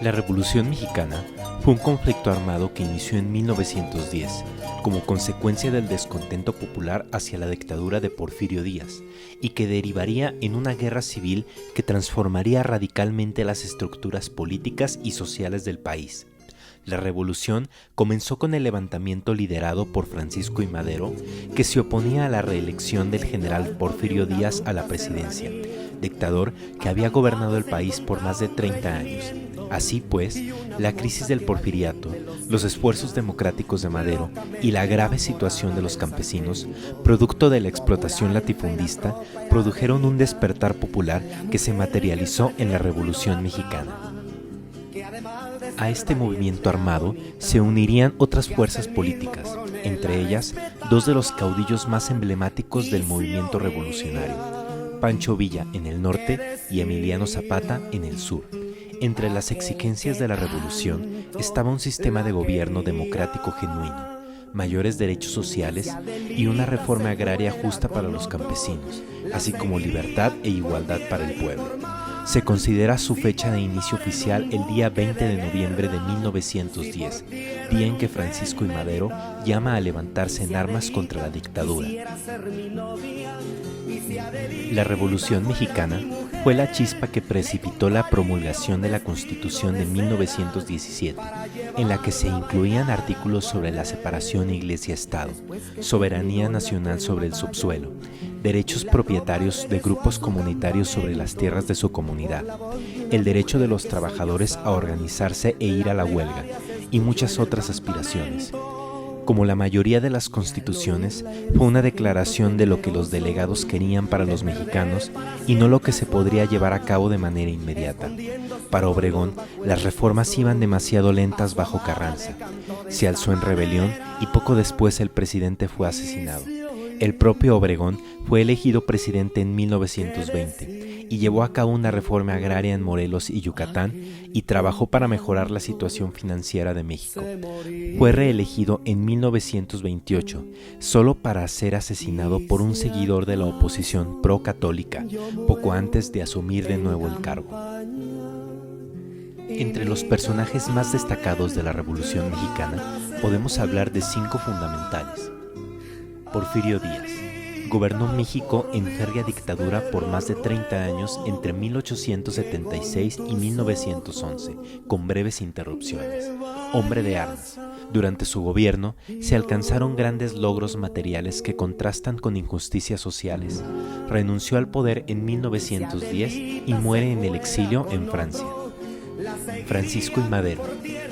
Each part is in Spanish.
La Revolución Mexicana fue un conflicto armado que inició en 1910 como consecuencia del descontento popular hacia la dictadura de Porfirio Díaz y que derivaría en una guerra civil que transformaría radicalmente las estructuras políticas y sociales del país. La revolución comenzó con el levantamiento liderado por Francisco I. Madero, que se oponía a la reelección del general Porfirio Díaz a la presidencia, dictador que había gobernado el país por más de 30 años. Así pues, la crisis del porfiriato, los esfuerzos democráticos de Madero y la grave situación de los campesinos, producto de la explotación latifundista, produjeron un despertar popular que se materializó en la Revolución Mexicana. A este movimiento armado se unirían otras fuerzas políticas, entre ellas dos de los caudillos más emblemáticos del movimiento revolucionario, Pancho Villa en el norte y Emiliano Zapata en el sur. Entre las exigencias de la revolución estaba un sistema de gobierno democrático genuino, mayores derechos sociales y una reforma agraria justa para los campesinos, así como libertad e igualdad para el pueblo. Se considera su fecha de inicio oficial el día 20 de noviembre de 1910, día en que Francisco I. Madero llama a levantarse en armas contra la dictadura. La Revolución Mexicana fue la chispa que precipitó la promulgación de la Constitución de 1917, en la que se incluían artículos sobre la separación Iglesia-Estado, soberanía nacional sobre el subsuelo, derechos propietarios de grupos comunitarios sobre las tierras de su comunidad, el derecho de los trabajadores a organizarse e ir a la huelga, y muchas otras aspiraciones. Como la mayoría de las constituciones, fue una declaración de lo que los delegados querían para los mexicanos y no lo que se podría llevar a cabo de manera inmediata. Para Obregón, las reformas iban demasiado lentas bajo Carranza. Se alzó en rebelión y poco después el presidente fue asesinado. El propio Obregón fue elegido presidente en 1920 y llevó a cabo una reforma agraria en Morelos y Yucatán y trabajó para mejorar la situación financiera de México. Fue reelegido en 1928, solo para ser asesinado por un seguidor de la oposición pro-católica, poco antes de asumir de nuevo el cargo. Entre los personajes más destacados de la Revolución Mexicana, podemos hablar de 5 fundamentales. Porfirio Díaz gobernó México en férrea dictadura por más de 30 años entre 1876 y 1911, con breves interrupciones. Hombre de armas. Durante su gobierno se alcanzaron grandes logros materiales que contrastan con injusticias sociales. Renunció al poder en 1910 y muere en el exilio en Francia. Francisco I. Madero,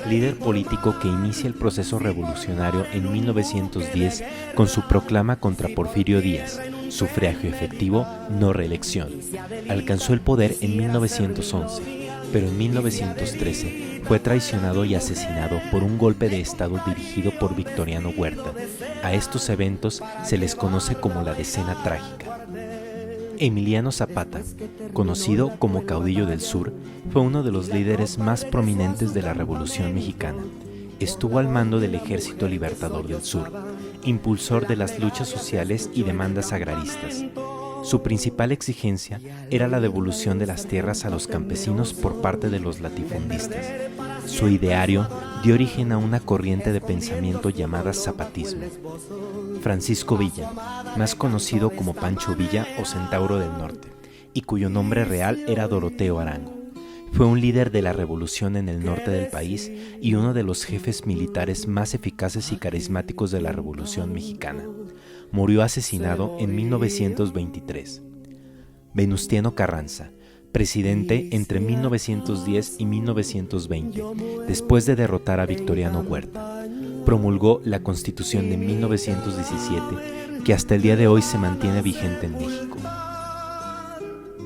líder político que inicia el proceso revolucionario en 1910 con su proclama contra Porfirio Díaz, sufragio efectivo, no reelección. Alcanzó el poder en 1911, pero en 1913 fue traicionado y asesinado por un golpe de estado dirigido por Victoriano Huerta. A estos eventos se les conoce como la Decena Trágica. Emiliano Zapata, conocido como Caudillo del Sur, fue uno de los líderes más prominentes de la Revolución Mexicana. Estuvo al mando del Ejército Libertador del Sur, impulsor de las luchas sociales y demandas agraristas. Su principal exigencia era la devolución de las tierras a los campesinos por parte de los latifundistas. Su ideario dio origen a una corriente de pensamiento llamada zapatismo. Francisco Villa, más conocido como Pancho Villa o Centauro del Norte, y cuyo nombre real era Doroteo Arango. Fue un líder de la revolución en el norte del país y uno de los jefes militares más eficaces y carismáticos de la Revolución Mexicana. Murió asesinado en 1923. Venustiano Carranza, presidente entre 1910 y 1920, después de derrotar a Victoriano Huerta. Promulgó la Constitución de 1917, que hasta el día de hoy se mantiene vigente en México.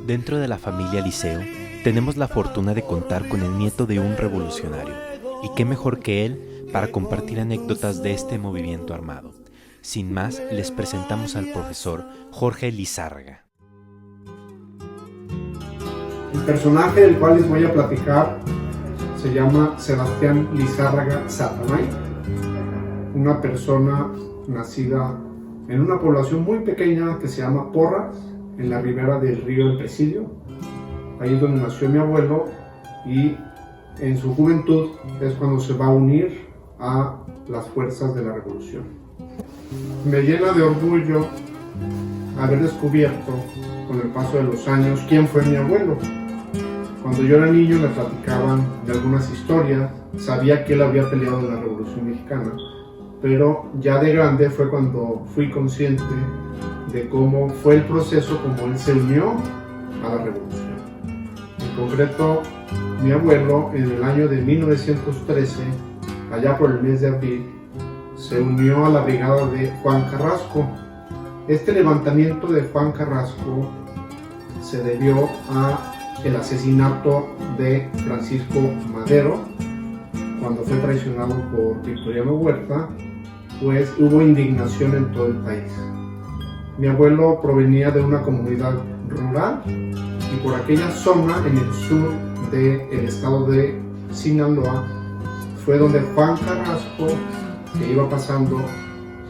Dentro de la familia Liceo, tenemos la fortuna de contar con el nieto de un revolucionario, y qué mejor que él para compartir anécdotas de este movimiento armado. Sin más, les presentamos al profesor Jorge Lizárraga. El personaje del cual les voy a platicar se llama Sebastián Lizárraga Satanay, una persona nacida en una población muy pequeña que se llama Porras, en la ribera del río El Presidio. Ahí es donde nació mi abuelo y en su juventud es cuando se va a unir a las fuerzas de la revolución. Me llena de orgullo haber descubierto con el paso de los años quién fue mi abuelo. Cuando yo era niño me platicaban de algunas historias, sabía que él había peleado en la Revolución Mexicana, pero ya de grande fue cuando fui consciente de cómo fue el proceso, como él se unió a la revolución. En concreto, mi abuelo en el año de 1913, allá por el mes de abril, se unió a la brigada de Juan Carrasco. Este levantamiento de Juan Carrasco se debió a el asesinato de Francisco Madero, cuando fue traicionado por Victoriano Huerta, pues hubo indignación en todo el país. Mi abuelo provenía de una comunidad rural y por aquella zona en el sur del estado de Sinaloa fue donde Juan Carrasco, que iba pasando,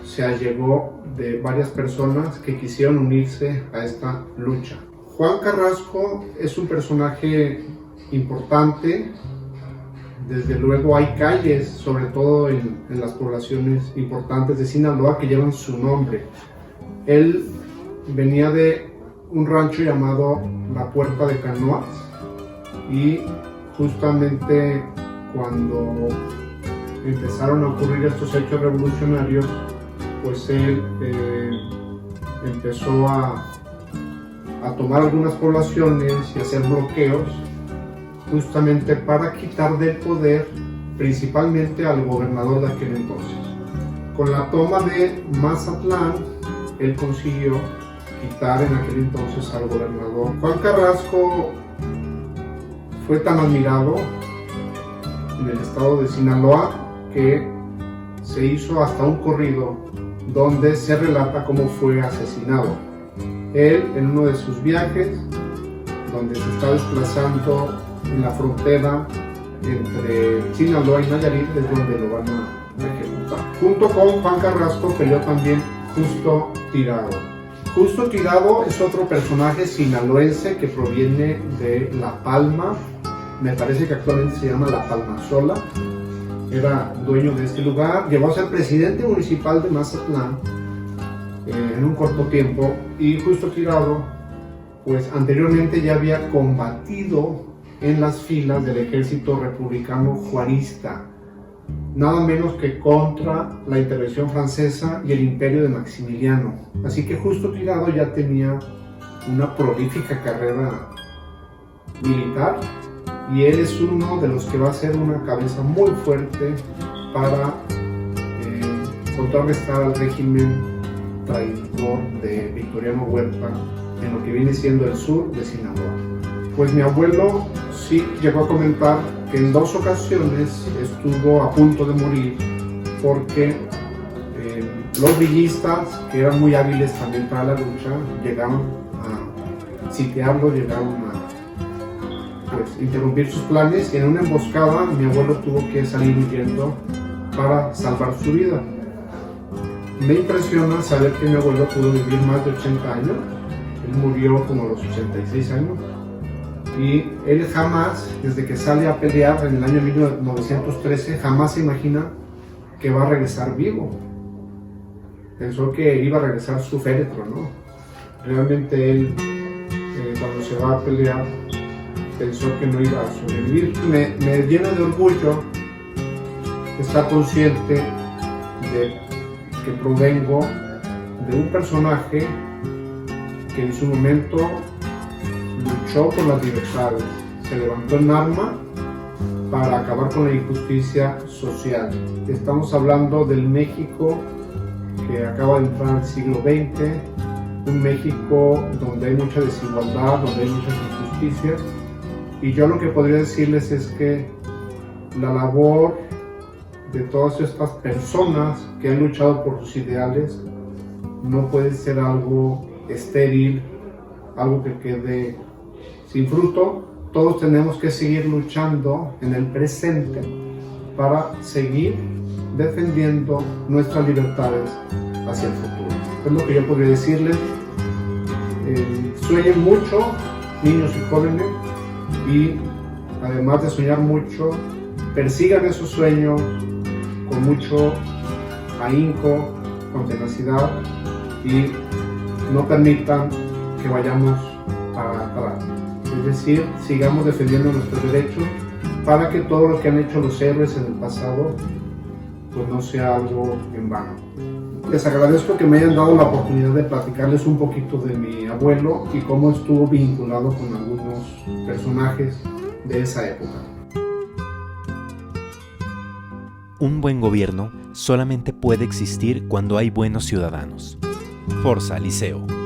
se allegó de varias personas que quisieron unirse a esta lucha. Juan Carrasco es un personaje importante. Desde luego hay calles, sobre todo en las poblaciones importantes de Sinaloa, que llevan su nombre. Él venía de un rancho llamado La Puerta de Canoas y justamente cuando empezaron a ocurrir estos hechos revolucionarios, pues él empezó a tomar algunas poblaciones y hacer bloqueos justamente para quitar del poder principalmente al gobernador de aquel entonces. Con la toma de Mazatlán, él consiguió quitar en aquel entonces al gobernador. Juan Carrasco fue tan admirado en el estado de Sinaloa que se hizo hasta un corrido donde se relata cómo fue asesinado. Él, en uno de sus viajes, donde se está desplazando en la frontera entre Sinaloa y Nayarit, es donde lo van a ejecutar. Junto con Juan Carrasco peleó también Justo Tirado. Justo Tirado es otro personaje sinaloense que proviene de La Palma, me parece que actualmente se llama La Palma Sola. Era dueño de este lugar, llegó a ser presidente municipal de Mazatlán en un corto tiempo, y Justo Tirado pues anteriormente ya había combatido en las filas del ejército republicano juarista, nada menos que contra la intervención francesa y el imperio de Maximiliano. Así que Justo Tirado ya tenía una prolífica carrera militar y él es uno de los que va a ser una cabeza muy fuerte para contrarrestar al régimen traidor de Victoriano Huerta en lo que viene siendo el sur de Sinaloa. Pues mi abuelo sí llegó a comentar que en 2 ocasiones estuvo a punto de morir porque los villistas, que eran muy hábiles también para la lucha, llegaron a sitiarlo, llegaron a interrumpir sus planes, y en una emboscada mi abuelo tuvo que salir huyendo para salvar su vida. Me impresiona saber que mi abuelo pudo vivir más de 80 años, él murió como a los 86 años, y él jamás, desde que sale a pelear en el año 1913, jamás se imagina que va a regresar vivo. Pensó que iba a regresar su féretro, ¿no? Realmente él, cuando se va a pelear, pensó que no iba a sobrevivir. Me llena de orgullo estar consciente de que provengo de un personaje que en su momento luchó por las libertades, se levantó en arma para acabar con la injusticia social. Estamos hablando del México que acaba de entrar al siglo XX, un México donde hay mucha desigualdad, donde hay muchas injusticias, y yo lo que podría decirles es que la labor de todas estas personas que han luchado por sus ideales no puede ser algo estéril, algo que quede sin fruto. Todos tenemos que seguir luchando en el presente para seguir defendiendo nuestras libertades hacia el futuro. Es lo que yo podría decirles. Sueñen mucho, niños y jóvenes, y además de soñar mucho, persigan esos sueños con mucho ahínco, con tenacidad, y no permitan que vayamos para atrás. Es decir, sigamos defendiendo nuestros derechos para que todo lo que han hecho los héroes en el pasado pues no sea algo en vano. Les agradezco que me hayan dado la oportunidad de platicarles un poquito de mi abuelo y cómo estuvo vinculado con algunos personajes de esa época. Un buen gobierno solamente puede existir cuando hay buenos ciudadanos. Forza Liceo.